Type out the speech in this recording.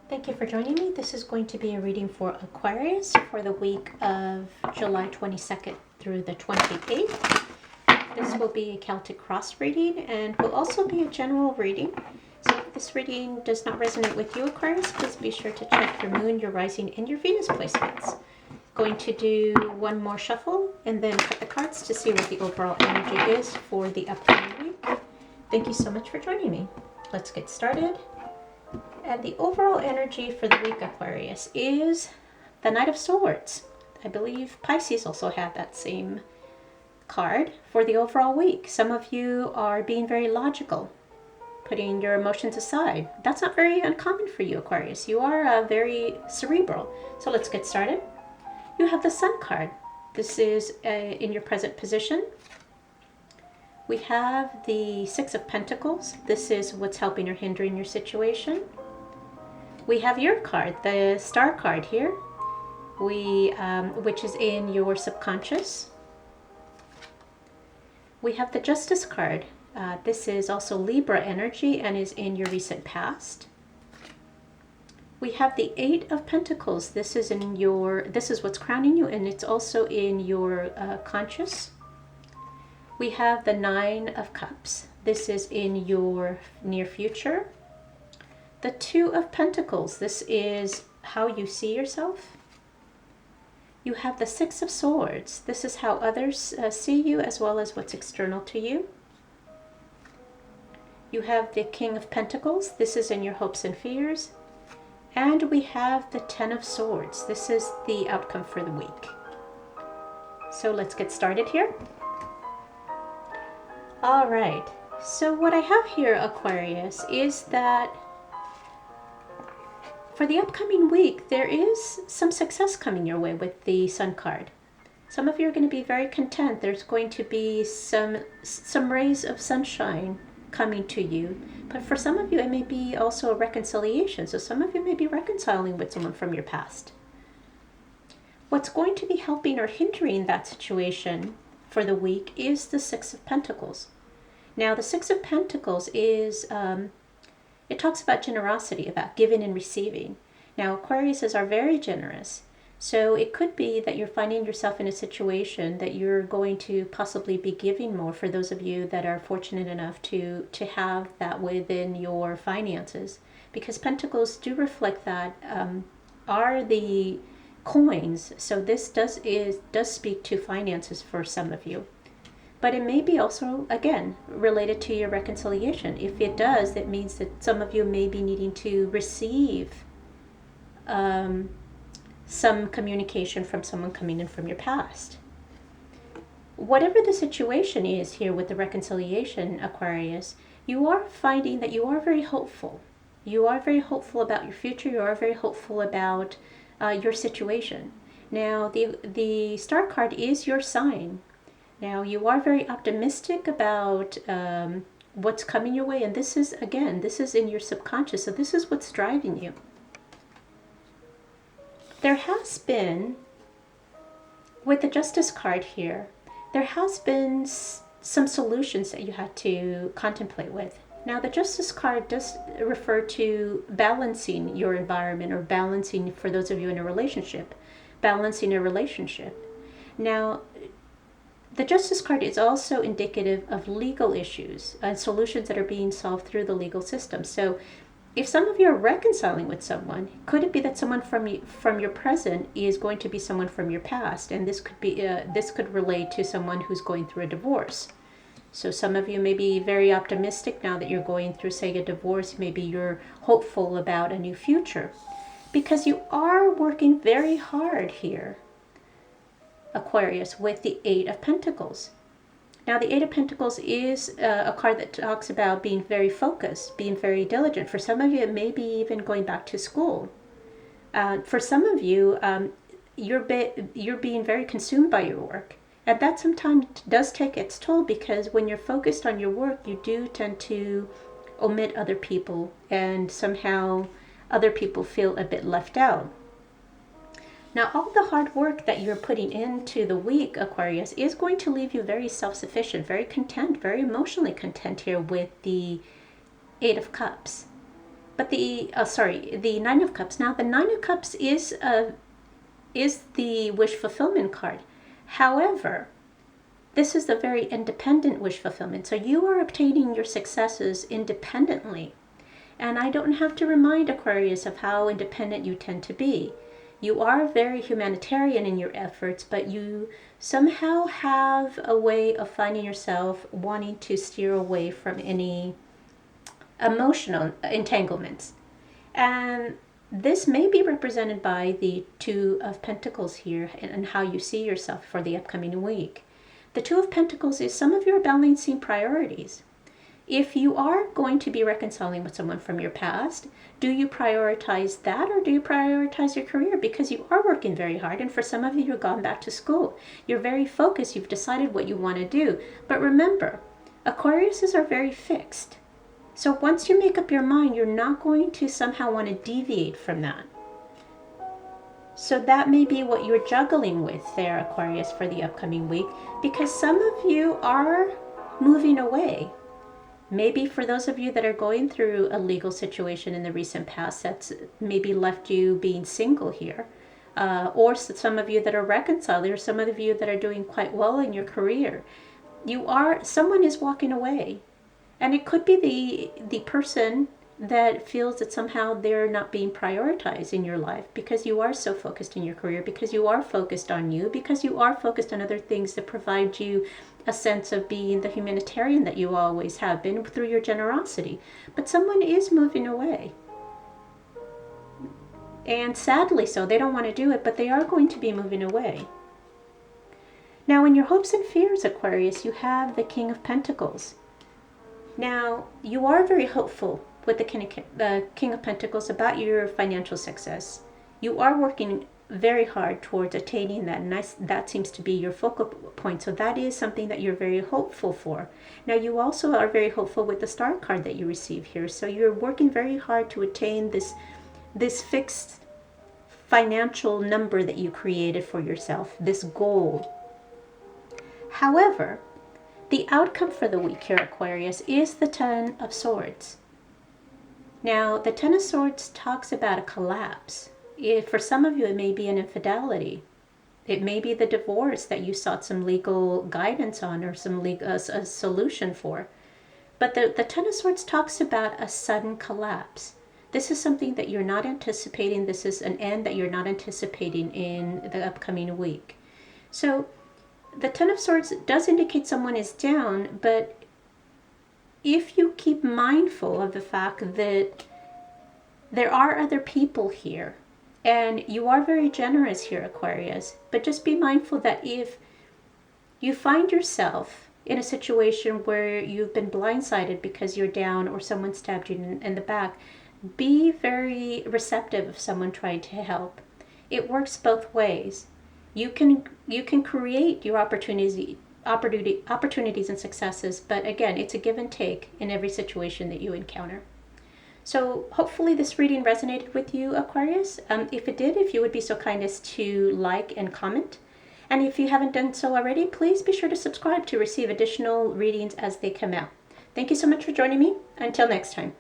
Thank you for joining me. This is going to be a reading for Aquarius for the week of July 22nd through the 28th. This will be a Celtic cross reading and will also be a general reading. So if this reading does not resonate with you, Aquarius, please be sure to check your moon, your rising, and your Venus placements. Going to do one more shuffle and then cut the cards to see what the overall energy is for the upcoming week. Thank you so much for joining me. Let's get started. And the overall energy for the week, Aquarius, is the Knight of Swords. I believe Pisces also had that same card for the overall week. Some of you are being very logical, putting your emotions aside. That's not very uncommon for you, Aquarius. You are very cerebral. So let's get started. You have the Sun card. This is in your present position. We have the Six of Pentacles. This is what's helping or hindering your situation. We have your card, the Star card here, which is in your subconscious. We have the Justice card. This is also Libra energy and is in your recent past. We have the Eight of Pentacles. This is what's crowning you, and it's also in your conscious. We have the Nine of Cups. This is in your near future. The Two of Pentacles. This is how you see yourself. You have the Six of Swords. This is how others see you as well as what's external to you. You have the King of Pentacles. This is in your hopes and fears. And we have the Ten of Swords. This is the outcome for the week. So let's get started here. All right. So what I have here, Aquarius, is that for the upcoming week, there is some success coming your way with the Sun card. Some of you are going to be very content. There's going to be some rays of sunshine coming to you. But for some of you, it may be also a reconciliation. So some of you may be reconciling with someone from your past. What's going to be helping or hindering that situation for the week is the Six of Pentacles. Now, the Six of Pentacles is... it talks about generosity, about giving and receiving. Now, Aquariuses are very generous. So it could be that you're finding yourself in a situation that you're going to possibly be giving more for those of you that are fortunate enough to have that within your finances. Because Pentacles do reflect that, are the coins. So this does speak to finances for some of you. But it may be also, again, related to your reconciliation. If it does, that means that some of you may be needing to receive some communication from someone coming in from your past. Whatever the situation is here with the reconciliation, Aquarius, you are finding that you are very hopeful. You are very hopeful about your future. You are very hopeful about your situation. Now, the Star card is your sign. Now, you are very optimistic about what's coming your way. And this is, again, this is in your subconscious. So this is what's driving you. There has been, with the Justice card here, there has been some solutions that you had to contemplate with. Now, the Justice card does refer to balancing your environment, or balancing, for those of you in a relationship, balancing a relationship. Now, the Justice card is also indicative of legal issues and solutions that are being solved through the legal system. So if some of you are reconciling with someone, could it be that someone from your present is going to be someone from your past? And this could relate to someone who's going through a divorce. So some of you may be very optimistic now that you're going through, say, a divorce. Maybe you're hopeful about a new future because you are working very hard here, Aquarius, with the Eight of Pentacles. Now, the Eight of Pentacles is a card that talks about being very focused, being very diligent. For some of you, it may be even going back to school. For some of you, you're being very consumed by your work. And that sometimes does take its toll, because when you're focused on your work, you do tend to omit other people, and somehow other people feel a bit left out. Now, all the hard work that you're putting into the week, Aquarius, is going to leave you very self-sufficient, very content, very emotionally content here with the Eight of Cups. But the Nine of Cups. Now, the Nine of Cups is the wish fulfillment card. However, this is a very independent wish fulfillment. So you are obtaining your successes independently. And I don't have to remind Aquarius of how independent you tend to be. You are very humanitarian in your efforts, but you somehow have a way of finding yourself wanting to steer away from any emotional entanglements. And this may be represented by the Two of Pentacles here and how you see yourself for the upcoming week. The Two of Pentacles is some of your balancing priorities. If you are going to be reconciling with someone from your past, do you prioritize that or do you prioritize your career? Because you are working very hard, and for some of you, you've gone back to school. You're very focused. You've decided what you want to do. But remember, Aquariuses are very fixed. So once you make up your mind, you're not going to somehow want to deviate from that. So that may be what you're juggling with there, Aquarius, for the upcoming week, because some of you are moving away. Maybe for those of you that are going through a legal situation in the recent past, that's maybe left you being single here. Or some of you that are reconciled, or some of you that are doing quite well in your career. Someone is walking away. And it could be the person that feels that somehow they're not being prioritized in your life because you are so focused in your career, because you are focused on you, because you are focused on other things that provide you a sense of being the humanitarian that you always have been through your generosity. But someone is moving away. And sadly so, they don't want to do it, but they are going to be moving away. Now, in your hopes and fears, Aquarius, you have the King of Pentacles. Now, you are very hopeful with the King of Pentacles about your financial success. You are working very hard towards attaining that seems to be your focal point. So that is something that you're very hopeful for. Now, you also are very hopeful with the Star card that you receive here. So you're working very hard to attain this fixed financial number that you created for yourself, this goal. However, the outcome for the week here, Aquarius, is the Ten of Swords. Now, the Ten of Swords talks about a collapse. For some of you, it may be an infidelity. It may be the divorce that you sought some legal guidance on or some a solution for. But the Ten of Swords talks about a sudden collapse. This is something that you're not anticipating. This is an end that you're not anticipating in the upcoming week. So, the Ten of Swords does indicate someone is down, but if you keep mindful of the fact that there are other people here, and you are very generous here, Aquarius, but just be mindful that if you find yourself in a situation where you've been blindsided because you're down or someone stabbed you in the back, be very receptive of someone trying to help. It works both ways. You can create your opportunities and successes, but again, it's a give and take in every situation that you encounter. So hopefully this reading resonated with you, Aquarius. If it did, if you would be so kind as to like and comment. And if you haven't done so already, please be sure to subscribe to receive additional readings as they come out. Thank you so much for joining me. Until next time.